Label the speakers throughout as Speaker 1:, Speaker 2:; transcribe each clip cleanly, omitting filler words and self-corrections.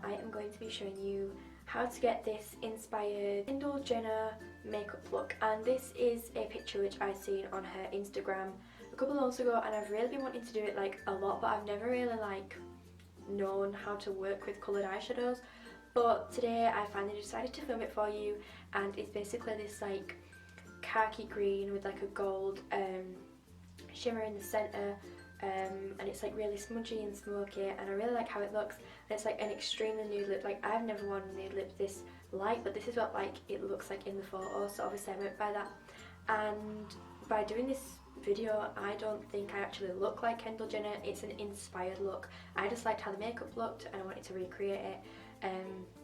Speaker 1: I am going to be showing you how to get this inspired Kendall Jenner makeup look, and this is a picture which I seen on her Instagram a couple of months ago, and I've really been wanting to do it like a lot, but I've never really like known how to work with coloured eyeshadows. But today I finally decided to film it for you, and it's basically this like khaki green with like a gold shimmer in the centre, and it's like really smudgy and smoky, and I really like how it looks. And it's like an extremely nude lip. Like, I've never worn a nude lip this light, but this is what like it looks like in the photo, so obviously I went by that. And by doing this video, I don't think I actually look like Kendall Jenner. It's an inspired look. I just liked how the makeup looked and I wanted to recreate it.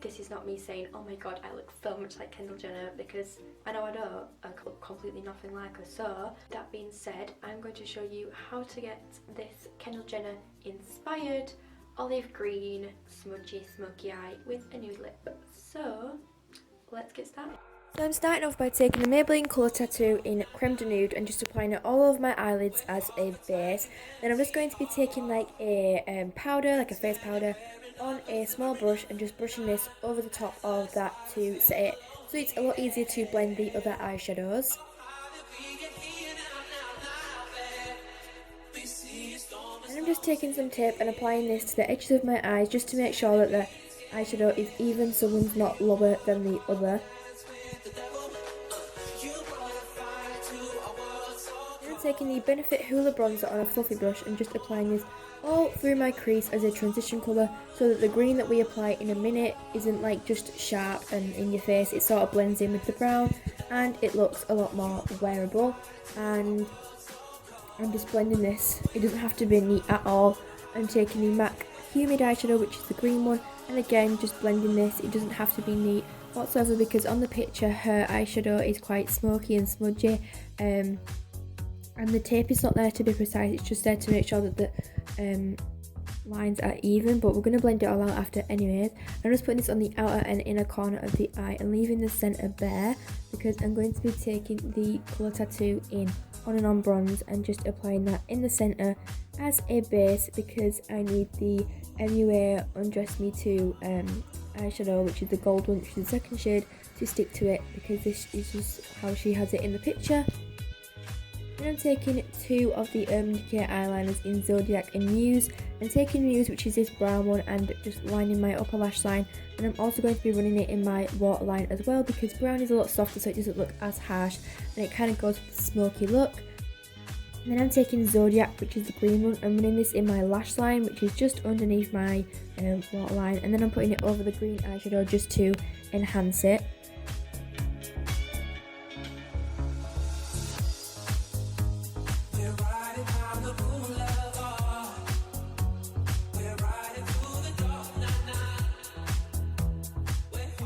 Speaker 1: This is not me saying, oh my god, I look so much like Kendall Jenner, because I know I don't. I look completely nothing like her. So that being said, I'm going to show you how to get this Kendall Jenner inspired olive green smudgy smoky eye with a nude lip. So let's get started. So I'm starting off by taking the Maybelline Colour Tattoo in Creme de Nude and just applying it all over my eyelids as a base. Then I'm just going to be taking like a powder, like a face powder, on a small brush and just brushing this over the top of that to set it so it's a lot easier to blend the other eyeshadows. And I'm just taking some tape and applying this to the edges of my eyes just to make sure that the eyeshadow is even, so one's not lower than the other. And I'm taking the Benefit Hoola Bronzer on a fluffy brush and just applying this all through my crease as a transition colour, so that the green that we apply in a minute isn't like just sharp and in your face. It sort of blends in with the brown and it looks a lot more wearable. And I'm just blending this. It doesn't have to be neat at all. I'm taking the MAC Humid eyeshadow, which is the green one, and again just blending this. It doesn't have to be neat whatsoever, because on the picture her eyeshadow is quite smoky and smudgy, and the tape is not there to be precise, it's just there to make sure that the lines are even, but we're going to blend it all out after anyways. I'm just putting this on the outer and inner corner of the eye and leaving the centre bare, because I'm going to be taking the Colour Tattoo in on and on bronze and just applying that in the centre as a base, because I need the MUA Undress Me Too eyeshadow, which is the gold one, which is the second shade, to stick to it, because this is just how she has it in the picture. Then I'm taking two of the Urban Decay eyeliners in Zodiac and Muse, and taking Muse, which is this brown one, and just lining my upper lash line. And I'm also going to be running it in my waterline as well, because brown is a lot softer, so it doesn't look as harsh and it kind of goes with the smoky look. And then I'm taking Zodiac, which is the green one, and running this in my lash line, which is just underneath my waterline, and then I'm putting it over the green eyeshadow just to enhance it.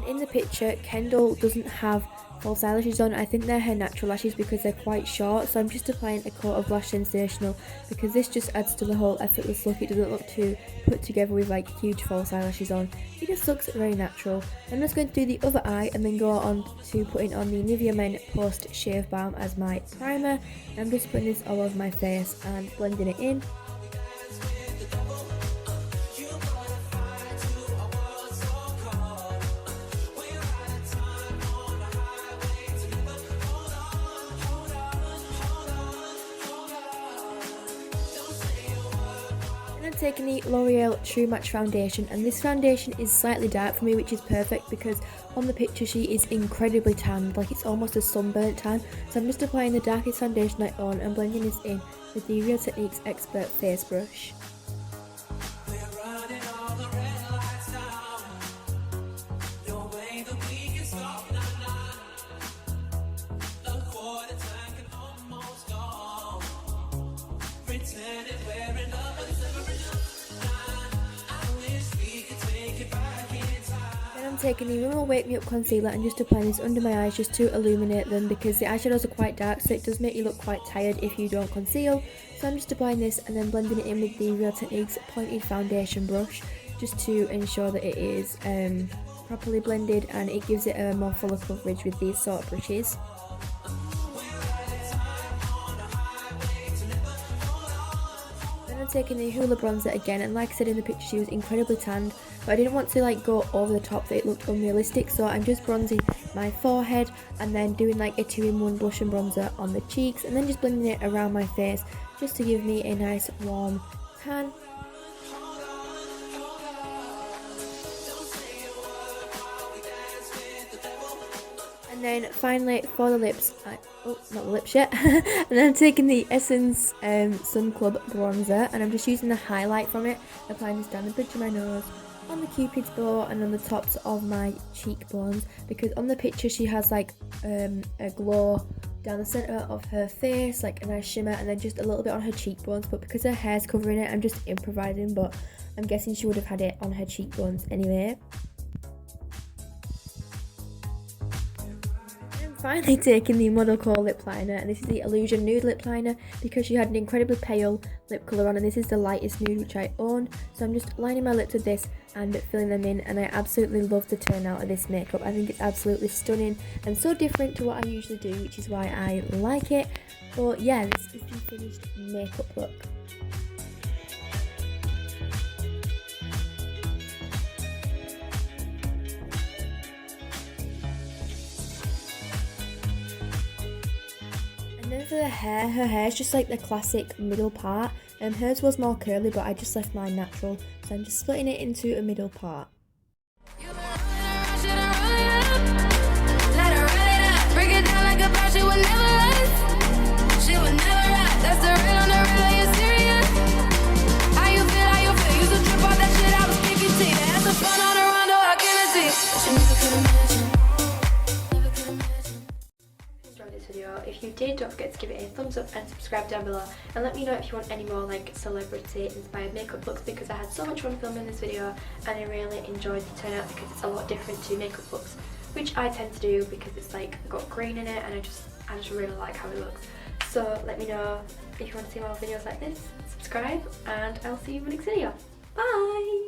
Speaker 1: In the picture, Kendall doesn't have false eyelashes on. I think they're her natural lashes because they're quite short, so I'm just applying a coat of Lash Sensational, because this just adds to the whole effortless look. It doesn't look too put together with like huge false eyelashes on. It just looks very natural. I'm just going to do the other eye and then go on to putting on the Nivea Men Post Shave Balm as my primer. I'm just putting this all over my face and blending it in. I'm taking the L'Oreal True Match foundation, and this foundation is slightly dark for me, which is perfect because on the picture she is incredibly tanned, like it's almost a sunburnt tan. So I'm just applying the darkest foundation I own and blending this in with the Real Techniques Expert Face Brush. I'm taking the Rimmel Wake Me Up concealer and just applying this under my eyes just to illuminate them, because the eyeshadows are quite dark, so it does make you look quite tired if you don't conceal. So I'm just applying this and then blending it in with the Real Techniques pointed foundation brush just to ensure that it is properly blended, and it gives it a more fuller coverage with these sort of brushes. I'm taking the Hoola bronzer again, and like I said in the picture, she was incredibly tanned, but I didn't want to like go over the top that it looked unrealistic, so I'm just bronzing my forehead and then doing like a 2-in-1 blush and bronzer on the cheeks, and then just blending it around my face just to give me a nice warm tan. And then finally for the lips, oh, not the lips yet. And then I'm taking the Essence Sun Club bronzer, and I'm just using the highlight from it, applying this down the bridge of my nose, on the cupid's bow, and on the tops of my cheekbones, because on the picture she has like a glow down the centre of her face, like a nice shimmer, and then just a little bit on her cheekbones, but because her hair's covering it, I'm just improvising, but I'm guessing she would have had it on her cheekbones anyway. Finally taking the Model Core lip liner, and this is the Illusion Nude lip liner because she had an incredibly pale lip colour on, and this is the lightest nude which I own, so I'm just lining my lips with this and filling them in, and I absolutely love the turnout of this makeup. I think it's absolutely stunning and so different to what I usually do, which is why I like it. But yeah, this is the finished makeup look. And then for the hair, her hair is just like the classic middle part, and hers was more curly, but I just left mine natural, so I'm just splitting it into a middle part. If you did, don't forget to give it a thumbs up and subscribe down below, and let me know if you want any more like celebrity inspired makeup looks, because I had so much fun filming this video and I really enjoyed the turnout because it's a lot different to makeup looks which I tend to do, because it's like got green in it and I just really like how it looks. So let me know if you want to see more videos like this, subscribe, and I'll see you in the next video. Bye!